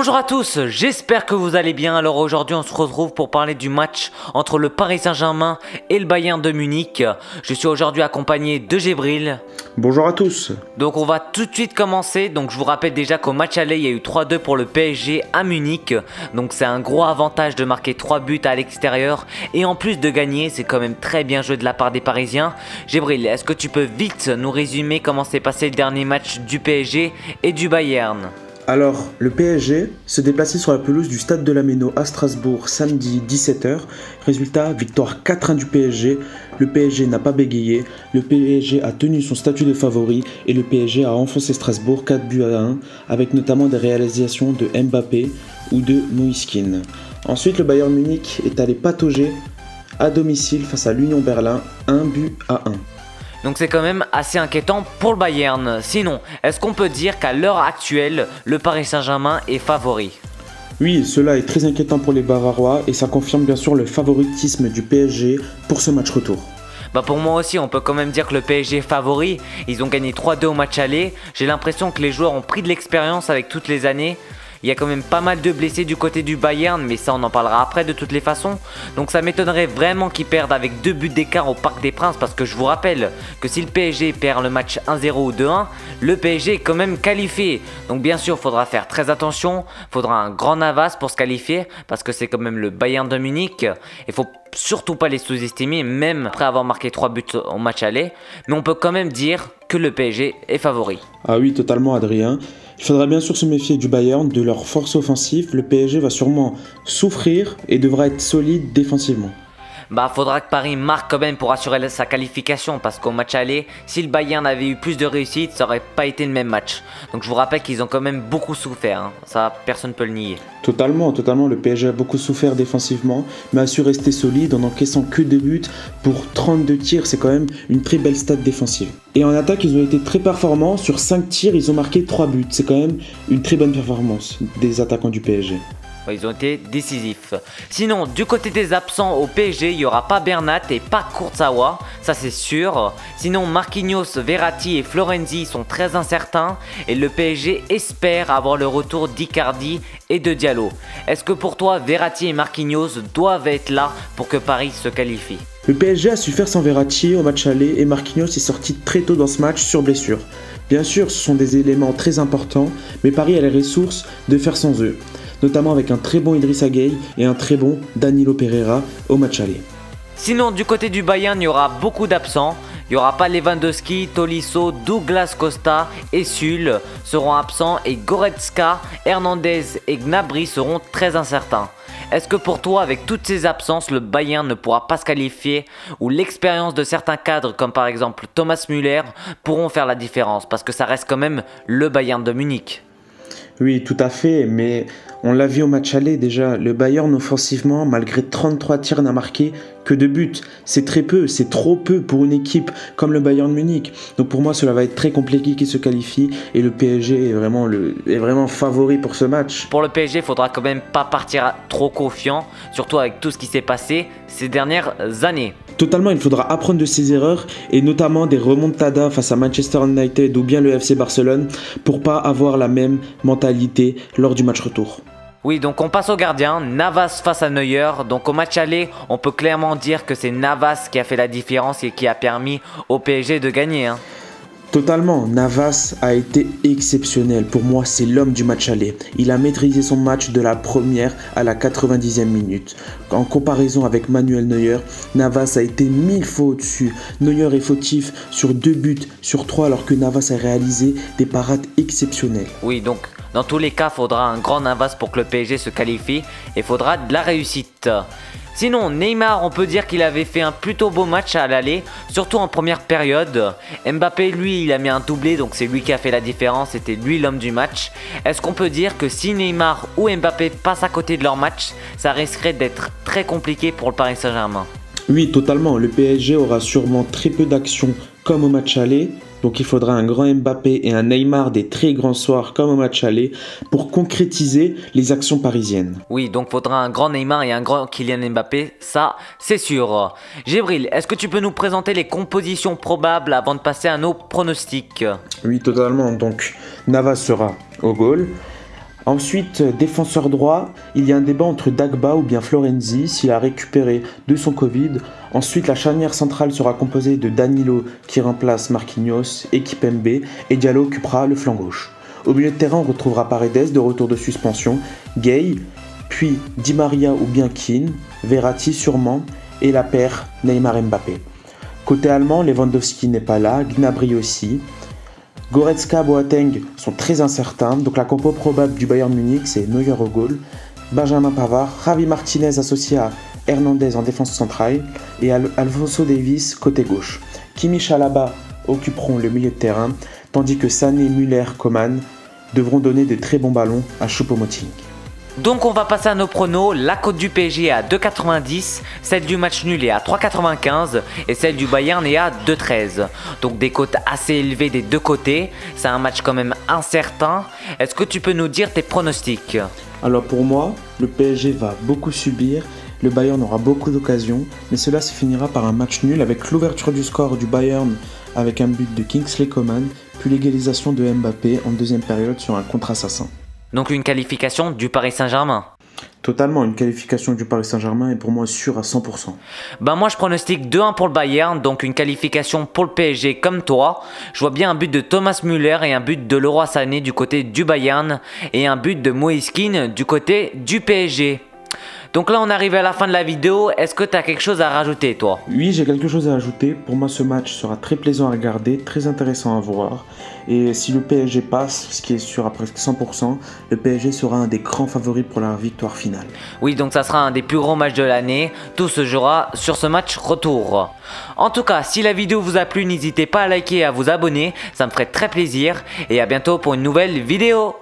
Bonjour à tous, j'espère que vous allez bien. Alors aujourd'hui on se retrouve pour parler du match entre le Paris Saint-Germain et le Bayern de Munich. Je suis aujourd'hui accompagné de Gébril. Bonjour à tous. Donc on va tout de suite commencer. Donc je vous rappelle déjà qu'au match aller il y a eu 3-2 pour le PSG à Munich. Donc c'est un gros avantage de marquer 3 buts à l'extérieur. Et en plus de gagner, c'est quand même très bien joué de la part des Parisiens. Gébril, est-ce que tu peux vite nous résumer comment s'est passé le dernier match du PSG et du Bayern ? Alors, le PSG se déplaçait sur la pelouse du Stade de la Méno à Strasbourg samedi 17h. Résultat, victoire 4-1 du PSG. Le PSG n'a pas bégayé, le PSG a tenu son statut de favori et le PSG a enfoncé Strasbourg 4 buts à 1 avec notamment des réalisations de Mbappé ou de Moïse Kean. Ensuite, le Bayern Munich est allé patauger à domicile face à l'Union Berlin 1 but à 1. Donc c'est quand même assez inquiétant pour le Bayern. Sinon, est-ce qu'on peut dire qu'à l'heure actuelle, le Paris Saint-Germain est favori ? Oui, cela est très inquiétant pour les Bavarois et ça confirme bien sûr le favoritisme du PSG pour ce match retour. Pour moi aussi, on peut quand même dire que le PSG est favori. Ils ont gagné 3-2 au match aller. J'ai l'impression que les joueurs ont pris de l'expérience avec toutes les années. Il y a quand même pas mal de blessés du côté du Bayern, mais ça on en parlera après de toutes les façons. Donc ça m'étonnerait vraiment qu'ils perdent avec 2 buts d'écart au Parc des Princes, parce que je vous rappelle que si le PSG perd le match 1-0 ou 2-1, le PSG est quand même qualifié. Donc bien sûr, il faudra faire très attention, il faudra un grand Navas pour se qualifier, parce que c'est quand même le Bayern de Munich. Il faut surtout pas les sous-estimer, même après avoir marqué 3 buts au match aller. Mais on peut quand même dire que le PSG est favori. Ah oui, totalement Adrien. Il faudra bien sûr se méfier du Bayern, de leur force offensive. Le PSG va sûrement souffrir et devra être solide défensivement. Faudra que Paris marque quand même pour assurer sa qualification, parce qu'au match aller, si le Bayern avait eu plus de réussite, ça aurait pas été le même match. Donc je vous rappelle qu'ils ont quand même beaucoup souffert, ça personne ne peut le nier. Totalement, le PSG a beaucoup souffert défensivement, mais a su rester solide en encaissant que 2 buts pour 32 tirs, c'est quand même une très belle stat défensive. Et en attaque, ils ont été très performants, sur 5 tirs, ils ont marqué 3 buts, c'est quand même une très bonne performance des attaquants du PSG. Ils ont été décisifs. Sinon, du côté des absents au PSG, il n'y aura pas Bernat et pas Kurzawa, ça c'est sûr. Sinon, Marquinhos, Verratti et Florenzi sont très incertains et le PSG espère avoir le retour d'Icardi et de Diallo. Est-ce que pour toi, Verratti et Marquinhos doivent être là pour que Paris se qualifie ? Le PSG a su faire sans Verratti au match aller et Marquinhos est sorti très tôt dans ce match sur blessure. Bien sûr, ce sont des éléments très importants, mais Paris a les ressources de faire sans eux, notamment avec un très bon Idrissa Gueye et un très bon Danilo Pereira au match aller. Sinon, du côté du Bayern, il y aura beaucoup d'absents. Il n'y aura pas Lewandowski, Tolisso, Douglas Costa et Sul seront absents et Goretzka, Hernandez et Gnabry seront très incertains. Est-ce que pour toi, avec toutes ces absences, le Bayern ne pourra pas se qualifier, ou l'expérience de certains cadres comme par exemple Thomas Müller pourront faire la différence, parce que ça reste quand même le Bayern de Munich? Oui, tout à fait, mais on l'a vu au match aller déjà, le Bayern offensivement, malgré 33 tirs, n'a marqué que 2 buts. C'est très peu, c'est trop peu pour une équipe comme le Bayern Munich. Donc pour moi, cela va être très compliqué qu'il se qualifie et le PSG est vraiment favori pour ce match. Pour le PSG, il faudra quand même pas partir trop confiant, surtout avec tout ce qui s'est passé ces dernières années. Totalement, il faudra apprendre de ses erreurs et notamment des remontadas face à Manchester United ou bien le FC Barcelone pour pas avoir la même mentalité lors du match retour. Oui, donc on passe au gardien, Navas face à Neuer. Donc au match aller, on peut clairement dire que c'est Navas qui a fait la différence et qui a permis au PSG de gagner. Totalement, Navas a été exceptionnel. Pour moi, c'est l'homme du match aller. Il a maîtrisé son match de la première à la 90e minute. En comparaison avec Manuel Neuer, Navas a été 1000 fois au-dessus. Neuer est fautif sur 2 buts sur 3 alors que Navas a réalisé des parades exceptionnelles. Oui, donc dans tous les cas, il faudra un grand Navas pour que le PSG se qualifie et il faudra de la réussite. Sinon, Neymar, on peut dire qu'il avait fait un plutôt beau match à l'aller, surtout en première période. Mbappé, lui, il a mis un doublé, donc c'est lui qui a fait la différence, c'était lui l'homme du match. Est-ce qu'on peut dire que si Neymar ou Mbappé passent à côté de leur match, ça risquerait d'être très compliqué pour le Paris Saint-Germain? Oui, totalement. Le PSG aura sûrement très peu d'actions comme au match aller. Donc il faudra un grand Mbappé et un Neymar des très grands soirs comme au match aller pour concrétiser les actions parisiennes. Oui, donc il faudra un grand Neymar et un grand Kylian Mbappé, ça c'est sûr. Gébril, est-ce que tu peux nous présenter les compositions probables avant de passer à nos pronostics? Oui, totalement. Donc Navas sera au goal. Ensuite, défenseur droit, il y a un débat entre Dagba ou bien Florenzi s'il a récupéré de son Covid. Ensuite, la charnière centrale sera composée de Danilo qui remplace Marquinhos et Kipembe et Diallo occupera le flanc gauche. Au milieu de terrain, on retrouvera Paredes de retour de suspension, Gay, puis Di Maria ou bien Keane, Verratti sûrement et la paire Neymar-Mbappé. Côté allemand, Lewandowski n'est pas là, Gnabry aussi. Goretzka, Boateng sont très incertains, donc la compo probable du Bayern Munich c'est Neuer au goal, Benjamin Pavard, Javi Martinez associé à Hernandez en défense centrale et Alphonso Davies côté gauche. Kimmich et Alaba occuperont le milieu de terrain, tandis que Sané, Müller, Coman devront donner de très bons ballons à Choupo-Moting. Donc on va passer à nos pronos. La cote du PSG est à 2,90, celle du match nul est à 3,95 et celle du Bayern est à 2,13. Donc des cotes assez élevées des deux côtés. C'est un match quand même incertain. Est-ce que tu peux nous dire tes pronostics? Alors pour moi, le PSG va beaucoup subir, le Bayern aura beaucoup d'occasions, mais cela se finira par un match nul avec l'ouverture du score du Bayern avec un but de Kingsley Coman, puis l'égalisation de Mbappé en deuxième période sur un contre-assassin. Donc une qualification du Paris Saint-Germain. Totalement, une qualification du Paris Saint-Germain est pour moi sûre à 100%. Ben moi je pronostique 2-1 pour le Bayern, donc une qualification pour le PSG comme toi. Je vois bien un but de Thomas Müller et un but de Leroy Sané du côté du Bayern et un but de Moïse Kean du côté du PSG. Donc là on arrive à la fin de la vidéo, est-ce que tu as quelque chose à rajouter toi? Oui, j'ai quelque chose à ajouter. Pour moi ce match sera très plaisant à regarder, très intéressant à voir. Et si le PSG passe, ce qui est sûr à presque 100%, le PSG sera un des grands favoris pour la victoire finale. Oui, donc ça sera un des plus gros matchs de l'année. Tout se jouera sur ce match retour. En tout cas, si la vidéo vous a plu, n'hésitez pas à liker et à vous abonner, ça me ferait très plaisir. Et à bientôt pour une nouvelle vidéo.